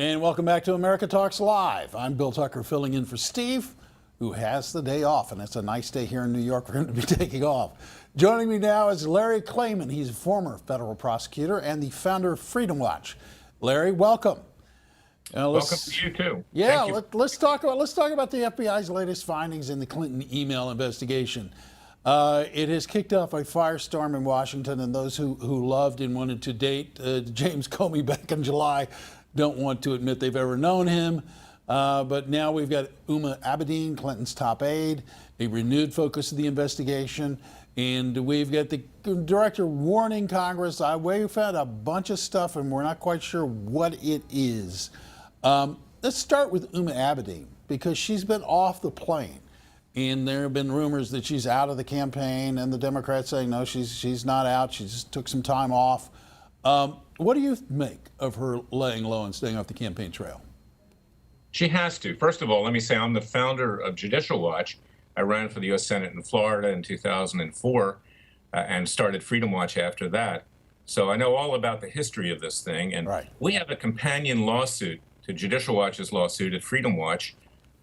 And welcome back to America Talks Live. I'm Bill Tucker filling in for Steve, who has the day off, and it's a nice day here in New York for him to be taking off. Joining me now is Larry Klayman. He's a former federal prosecutor and the founder of Freedom Watch. Larry, welcome. Welcome to you too. Yeah, let's talk about the FBI's latest findings in the Clinton email investigation. It has kicked off a firestorm in Washington, and those who loved and wanted to date James Comey back in July don't want to admit they've ever known him. But now we've got Huma Abedin, Clinton's top aide, a renewed focus of the investigation, and we've got the director warning Congress. We've had a bunch of stuff, and we're not quite sure what it is. Let's start with Huma Abedin, because she's been off the plane. And there have been rumors that she's out of the campaign, and the Democrats saying, no, she's not out. She just took some time off. What do you make of her laying low and staying off the campaign trail? She has to. First of all, let me say I'm the founder of Judicial Watch. I ran for the U.S. Senate in Florida in 2004 and started Freedom Watch after that. So I know all about the history of this thing. And we have a companion lawsuit to Judicial Watch's lawsuit at Freedom Watch,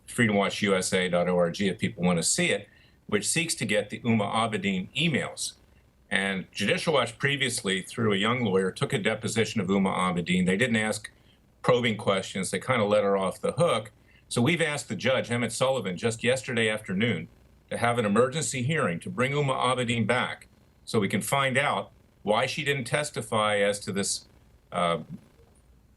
freedomwatchusa.org if people want to see it, which seeks to get the Huma Abedin emails. And Judicial Watch previously, through a young lawyer, took a deposition of Huma Abedin. They didn't ask probing questions. They kind of let her off the hook. So we've asked the judge, Emmett Sullivan, just yesterday afternoon to have an emergency hearing to bring Huma Abedin back so we can find out why she didn't testify as to this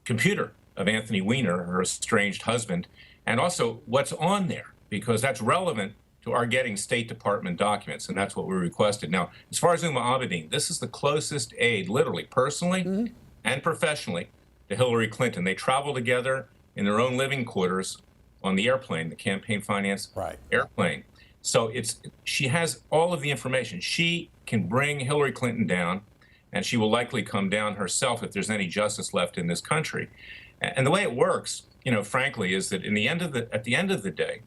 computer of Anthony Weiner, her estranged husband, and also what's on there, because that's relevant to our getting State Department documents, and that's what we requested. Now, as far as Huma Abedin, this is the closest aide, literally, personally and professionally, to Hillary Clinton. They travel together in their own living quarters on the airplane, the campaign finance airplane. So she has all of the information. She can bring Hillary Clinton down, and she will likely come down herself if there's any justice left in this country. And the way it works, frankly, is that at the end of the day,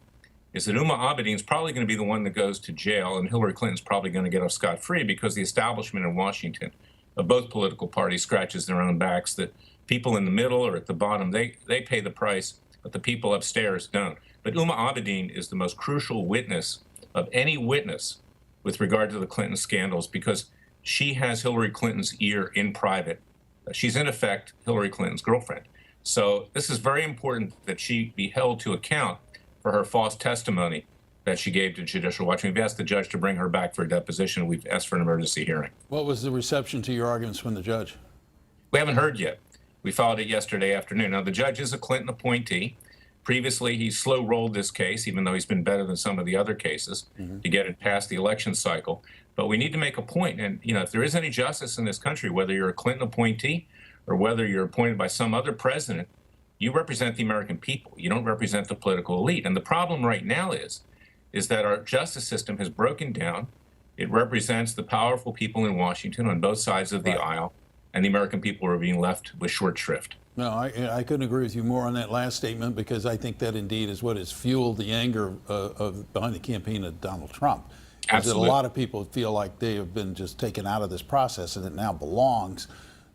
is that Huma Abedin is probably going to be the one that goes to jail, and Hillary Clinton's probably going to get off scot-free, because the establishment in Washington of both political parties scratches their own backs. The people in the middle or at the bottom, they pay the price, but the people upstairs don't. But Huma Abedin is the most crucial witness of any witness with regard to the Clinton scandals, because she has Hillary Clinton's ear in private. She's, in effect, Hillary Clinton's girlfriend. So this is very important that she be held to account for her false testimony that she gave to Judicial Watch. We've asked the judge to bring her back for a deposition. We've asked for an emergency hearing. What was the reception to your arguments from the judge? We haven't heard yet. We filed it yesterday afternoon. Now, the judge is a Clinton appointee. Previously, he slow-rolled this case, even though he's been better than some of the other cases, to get it past the election cycle. But we need to make a point. And, if there is any justice in this country, whether you're a Clinton appointee or whether you're appointed by some other president, you represent the American people. You don't represent the political elite. And the problem right now is that our justice system has broken down. It represents the powerful people in Washington on both sides of the aisle, and the American people are being left with short shrift. No, I couldn't agree with you more on that last statement, because I think that indeed is what has fueled the anger behind the campaign of Donald Trump. Absolutely. That a lot of people feel like they have been just taken out of this process, and it now belongs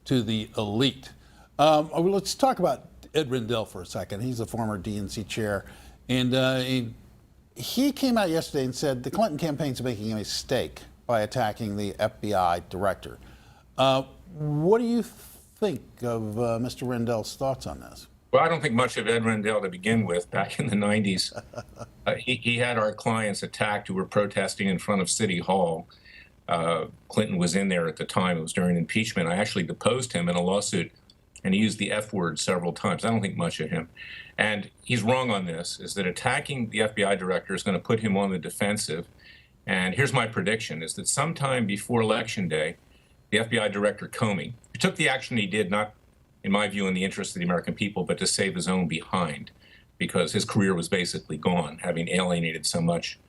to the elite. Let's talk about Ed Rendell for a second. He's a former DNC chair, and he came out yesterday and said the Clinton campaign's making a mistake by attacking the FBI director. What do you think of Mr. Rendell's thoughts on this? Well, I don't think much of Ed Rendell to begin with. Back in the 90s, he had our clients attacked who were protesting in front of City Hall. Clinton was in there at the time. It was during impeachment. I actually deposed him in a lawsuit, and he used the F word several times. I don't think much of him. And he's wrong on this, is that attacking the FBI director is going to put him on the defensive. And here's my prediction, is that sometime before Election Day, the FBI Director Comey, who took the action he did, not, in my view, in the interest of the American people, but to save his own behind, because his career was basically gone, having alienated so much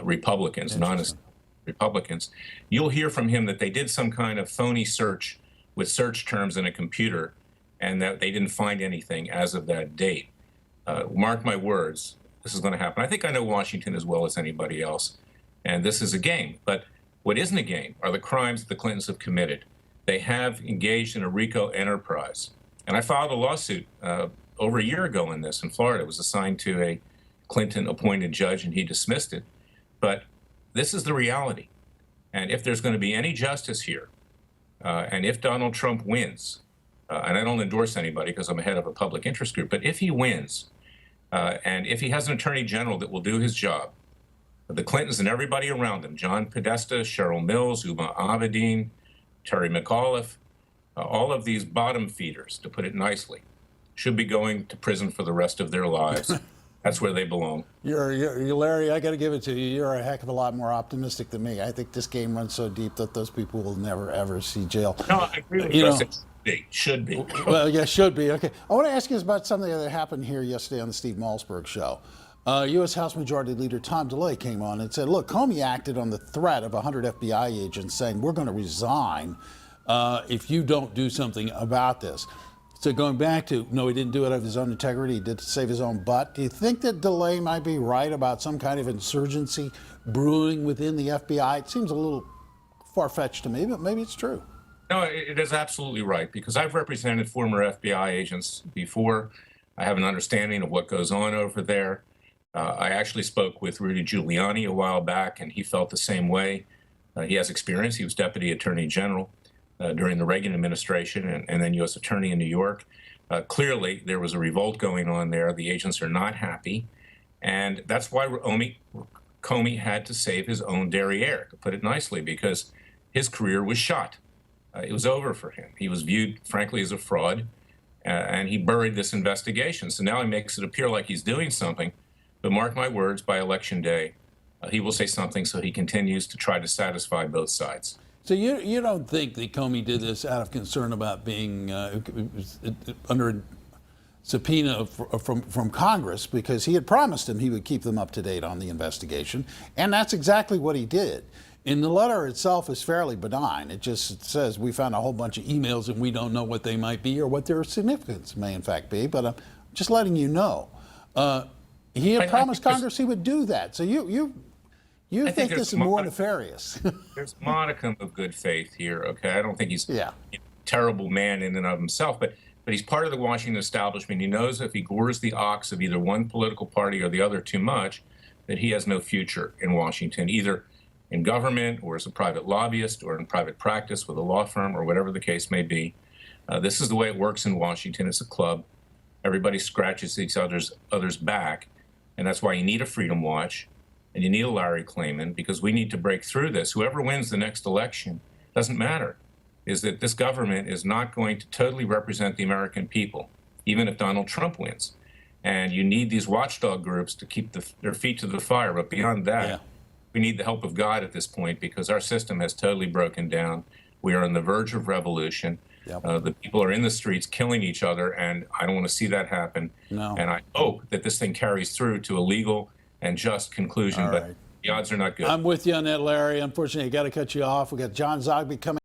Republicans, non-Republicans. You'll hear from him that they did some kind of phony search with search terms in a computer, and that they didn't find anything as of that date. Mark my words, this is going to happen. I think I know Washington as well as anybody else, and this is a game. But what isn't a game are the crimes the Clintons have committed. They have engaged in a RICO enterprise. And I filed a lawsuit over a year ago in this in Florida. It was assigned to a Clinton-appointed judge, and he dismissed it. But this is the reality. And if there's going to be any justice here, and if Donald Trump wins, and I don't endorse anybody because I'm head of a public interest group, but if he wins, and if he has an attorney general that will do his job, the Clintons and everybody around them, John Podesta, Cheryl Mills, Huma Abedin, Terry McAuliffe, all of these bottom feeders, to put it nicely, should be going to prison for the rest of their lives. That's where they belong. You're Larry, I got to give it to you. You're a heck of a lot more optimistic than me. I think this game runs so deep that those people will never, ever see jail. No, I agree with you. Should be. Well, yeah, should be. Okay. I want to ask you about something that happened here yesterday on the Steve Malzberg show. U.S. House Majority Leader Tom DeLay came on and said, look, Comey acted on the threat of 100 FBI agents saying, we're going to resign if you don't do something about this. So going back to, no, he didn't do it of his own integrity. He did to save his own butt. Do you think that DeLay might be right about some kind of insurgency brewing within the FBI? It seems a little far-fetched to me, but maybe it's true. No, it is absolutely right, because I've represented former FBI agents before. I have an understanding of what goes on over there. I actually spoke with Rudy Giuliani a while back, and he felt the same way. He has experience. He was Deputy Attorney General during the Reagan administration and then U.S. Attorney in New York. Clearly, there was a revolt going on there. The agents are not happy. And that's why Comey had to save his own derriere, to put it nicely, because his career was shot. It was over for him. He was viewed, frankly, as a fraud, and he buried this investigation. So now he makes it appear like he's doing something. But mark my words, by Election Day, he will say something, so he continues to try to satisfy both sides. So you don't think that Comey did this out of concern about being under subpoena from Congress, because he had promised him he would keep them up to date on the investigation, and that's exactly what he did. And the letter itself is fairly benign. It just says we found a whole bunch of emails and we don't know what they might be or what their significance may in fact be, but I'm just letting you know. He had promised Congress he would do that. So you think this is more nefarious? There's a modicum of good faith here, okay? I don't think he's a terrible man in and of himself, but he's part of the Washington establishment. He knows if he gores the ox of either one political party or the other too much, that he has no future in Washington, either in government or as a private lobbyist or in private practice with a law firm or whatever the case may be. This is the way it works in Washington. It's a club. Everybody scratches each other's back, and that's why you need a Freedom Watch and you need a Larry Klayman, because we need to break through this. Whoever wins the next election, doesn't matter, is that this government is not going to totally represent the American people, even if Donald Trump wins. And you need these watchdog groups to keep their feet to the fire. But beyond that, we need the help of God at this point, because our system has totally broken down. We are on the verge of revolution. The people are in the streets killing each other, and I don't want to see that happen. No. And I hope that this thing carries through to a legal and just conclusion, but the odds are not good. I'm with you on that, Larry. Unfortunately, I got to cut you off. We got John Zogby coming.